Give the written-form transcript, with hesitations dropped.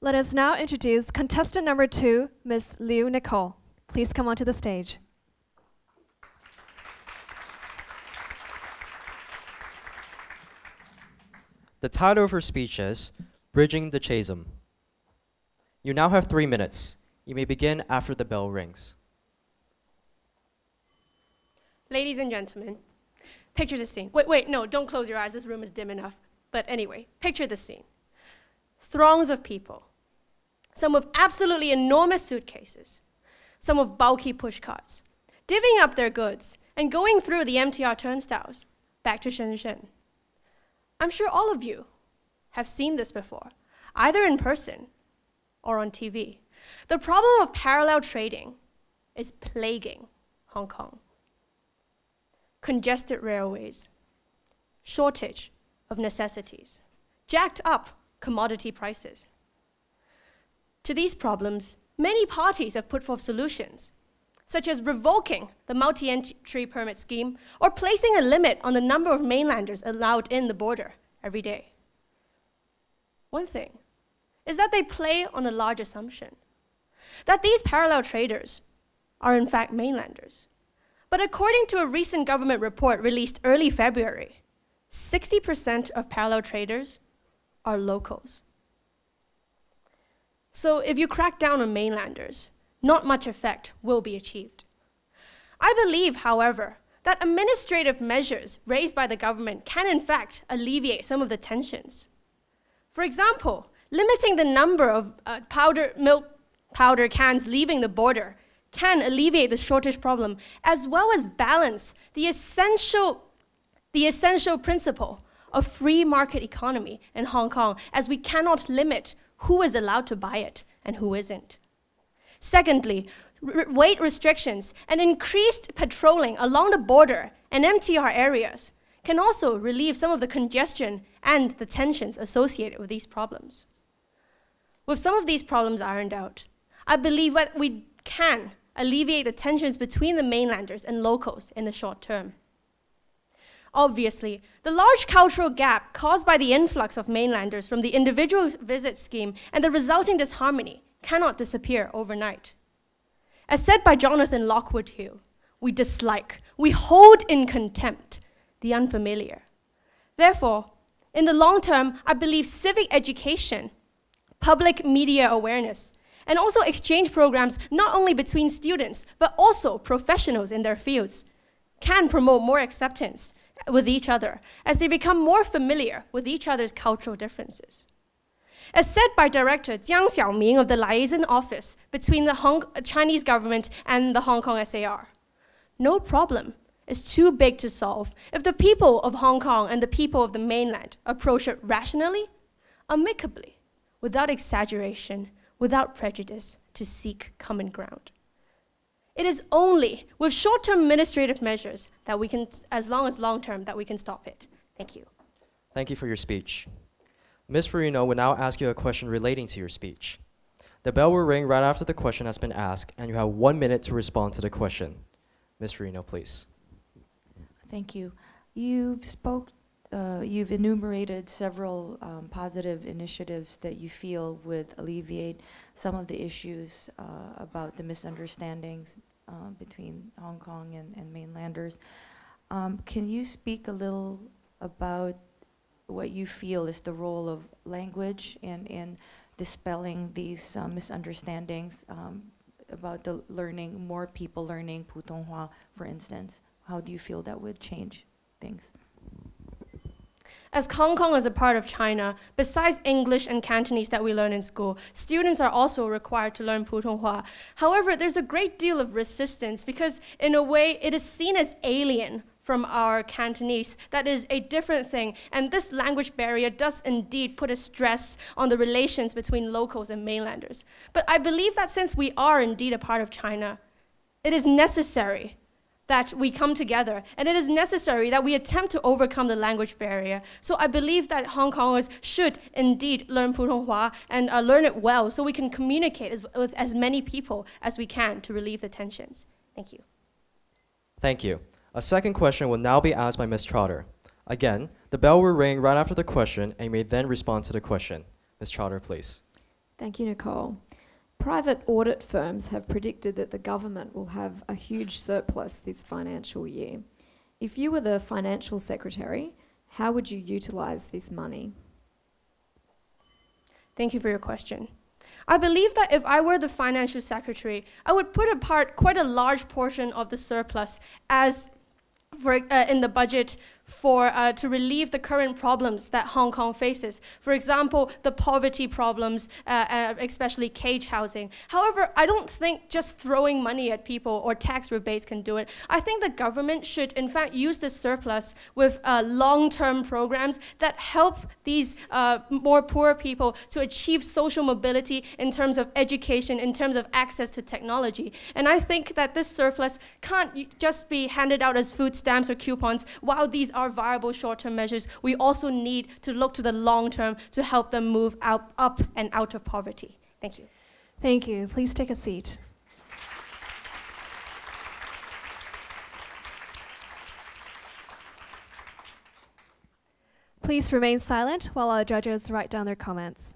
Let us now introduce contestant number 2, Ms. Liu Nicole. Please come onto the stage. The title of her speech is Bridging the Chasm. You now have 3 minutes. You may begin after the bell rings. Ladies and gentlemen, picture the scene. Wait, no, don't close your eyes. This room is dim enough. But anyway, picture the scene. Throngs of people, some with absolutely enormous suitcases, some with bulky pushcarts, divvying up their goods and going through the MTR turnstiles back to Shenzhen. I'm sure all of you have seen this before, either in person or on TV. The problem of parallel trading is plaguing Hong Kong. Congested railways, shortage of necessities, jacked up commodity prices. To these problems, many parties have put forth solutions, such as revoking the multi-entry permit scheme or placing a limit on the number of mainlanders allowed in the border every day. One thing is that they play on a large assumption, that these parallel traders are in fact mainlanders. But according to a recent government report released early February, 60% of parallel traders are locals. So if you crack down on mainlanders, not much effect will be achieved. I believe, however, that administrative measures raised by the government can in fact alleviate some of the tensions. For example, limiting the number of milk powder cans leaving the border can alleviate the shortage problem, as well as balance the essential principle of free market economy in Hong Kong, as we cannot limit who is allowed to buy it and who isn't. Secondly, weight restrictions and increased patrolling along the border and MTR areas can also relieve some of the congestion and the tensions associated with these problems. With some of these problems ironed out, I believe that we can alleviate the tensions between the mainlanders and locals in the short term. Obviously, the large cultural gap caused by the influx of mainlanders from the individual visit scheme and the resulting disharmony cannot disappear overnight. As said by Jonathan Lockwood Hill, we hold in contempt the unfamiliar. Therefore, in the long term, I believe civic education, public media awareness, and also exchange programs not only between students, but also professionals in their fields, can promote more acceptance with each other as they become more familiar with each other's cultural differences. As said by Director Jiang Xiaoming of the liaison office between the Chinese government and the Hong Kong SAR, no problem is too big to solve if the people of Hong Kong and the people of the mainland approach it rationally, amicably, without exaggeration, without prejudice, to seek common ground. It is only with short-term administrative measures that we can, as long as long-term, that we can stop it. Thank you. Thank you for your speech. Ms. Farino will now ask you a question relating to your speech. The bell will ring right after the question has been asked, and you have 1 minute to respond to the question. Ms. Farino, please. Thank you. You've enumerated several positive initiatives that you feel would alleviate some of the issues about the misunderstandings between Hong Kong and mainlanders. Can you speak a little about what you feel is the role of language in dispelling these misunderstandings about the learning, more people learning Putonghua, for instance? How do you feel that would change things? As Hong Kong is a part of China, besides English and Cantonese that we learn in school, students are also required to learn Putonghua. However, there's a great deal of resistance because, in a way, it is seen as alien from our Cantonese. That is a different thing. And this language barrier does indeed put a stress on the relations between locals and mainlanders. But I believe that since we are indeed a part of China, it is necessary that we come together, and it is necessary that we attempt to overcome the language barrier. So I believe that Hong Kongers should indeed learn Putonghua and learn it well so we can communicate with as many people as we can to relieve the tensions. Thank you. Thank you. A second question will now be asked by Ms. Trotter. Again, the bell will ring right after the question, and you may then respond to the question. Ms. Trotter, please. Thank you, Nicole. Private audit firms have predicted that the government will have a huge surplus this financial year. If you were the financial secretary, how would you utilise this money? Thank you for your question. I believe that if I were the financial secretary, I would put apart quite a large portion of the surplus as in the budget to relieve the current problems that Hong Kong faces. For example, the poverty problems, especially cage housing. However, I don't think just throwing money at people or tax rebates can do it. I think the government should, in fact, use this surplus with long-term programs that help these more poor people to achieve social mobility in terms of education, in terms of access to technology. And I think that this surplus can't just be handed out as food stamps or coupons. While these are viable short-term measures, we also need to look to the long term to help them move up and out of poverty. Thank you. Thank you. Please take a seat. Please remain silent while our judges write down their comments.